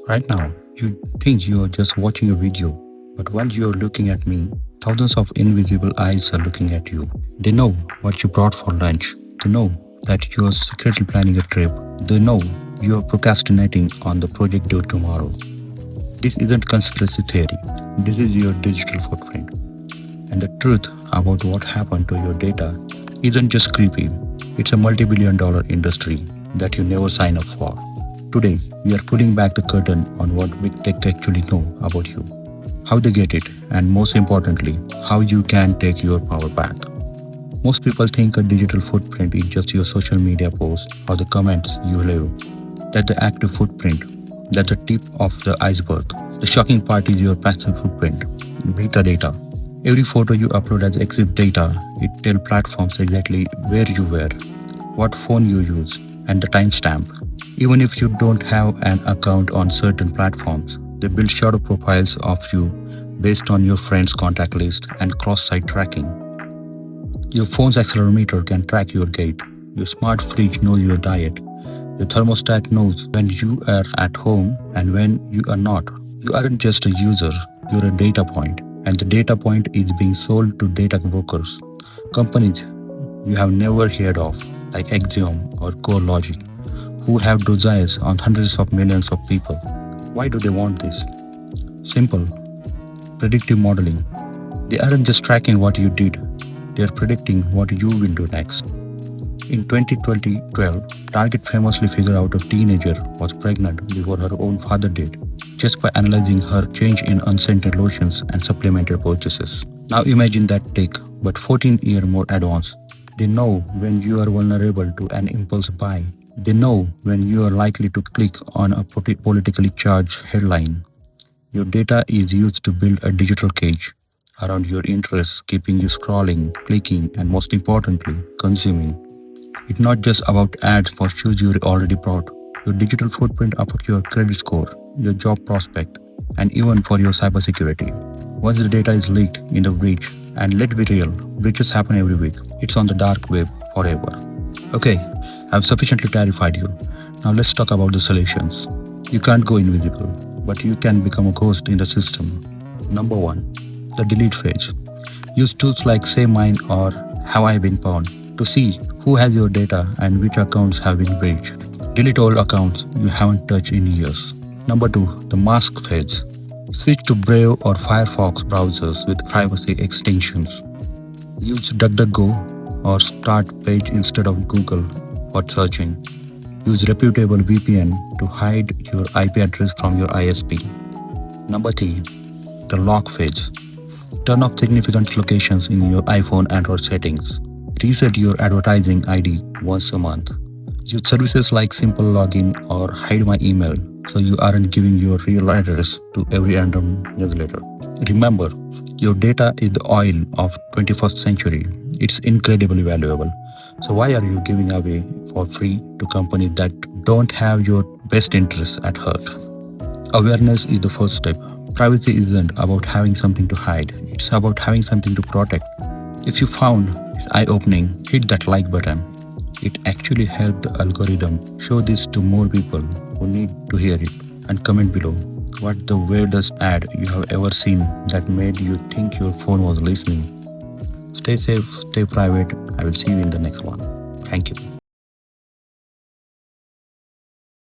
Right now, you think you are just watching a video, but while you are looking at me, thousands of invisible eyes are looking at you. They know what you brought for lunch. They know that you are secretly planning a trip. They know you are procrastinating on the project due tomorrow. This isn't conspiracy theory. This is your digital footprint. And the truth about what happened to your data isn't just creepy, it's a multi-billion dollar industry that you never sign up for. Today, we are pulling back the curtain on what big tech actually know about you, how they get it, and most importantly, how you can take your power back. Most people think a digital footprint is just your social media post or the comments you leave. That's the active footprint. That's the tip of the iceberg. The shocking part is your passive footprint, metadata. Every photo you upload as exit data, it tells platforms exactly where you were, what phone you use, and the timestamp. Even if you don't have an account on certain platforms, they build shadow profiles of you based on your friends' contact list and cross-site tracking. Your phone's accelerometer can track your gait. Your smart fridge knows your diet. Your thermostat knows when you are at home and when you are not. You aren't just a user, you're a data point, and the data point is being sold to data brokers, companies you have never heard of, like Axiom or CoreLogic, who have desires on hundreds of millions of people. Why do they want this? Simple, predictive modeling. They aren't just tracking what you did, they are predicting what you will do next. In 2012, Target famously figured out a teenager was pregnant before her own father did, just by analyzing her change in unscented lotions and supplementary purchases. Now imagine that tech, but 14-year more advanced. They know when you are vulnerable to an impulse buy. They know when you are likely to click on a politically charged headline. Your data is used to build a digital cage around your interests, keeping you scrolling, clicking, and most importantly, consuming. It's not just about ads for shoes you already bought. Your digital footprint affects your credit score, your job prospect, and even for your cybersecurity. Once the data is leaked in the breach, and let's be real, breaches happen every week. It's on the dark web forever. Okay, I've sufficiently clarified you. Now let's talk about the solutions. You can't go invisible, but you can become a ghost in the system. Number one, the delete phase. Use tools like Say Mine or Have I Been Pwned to see who has your data and which accounts have been breached. Delete all accounts you haven't touched in years. Number two, the mask phase. Switch to Brave or Firefox browsers with privacy extensions. Use DuckDuckGo or Start Page instead of Google for searching. Use reputable VPN to hide your IP address from your ISP. Number three, the lock phase. Turn off significant locations in your iPhone Android settings. Reset your advertising ID once a month. Use services like Simple Login or Hide My Email so you aren't giving your real address to every random newsletter. Remember, your data is the oil of 21st century. It's incredibly valuable. So why are you giving away for free to companies that don't have your best interests at heart? Awareness is the first step. Privacy isn't about having something to hide. It's about having something to protect. If you found this eye-opening, hit that like button. It actually helps the algorithm show this to more people who need to hear it. And comment below what the weirdest ad you have ever seen that made you think your phone was listening. Stay safe, stay private. I will see you in the next one. Thank you.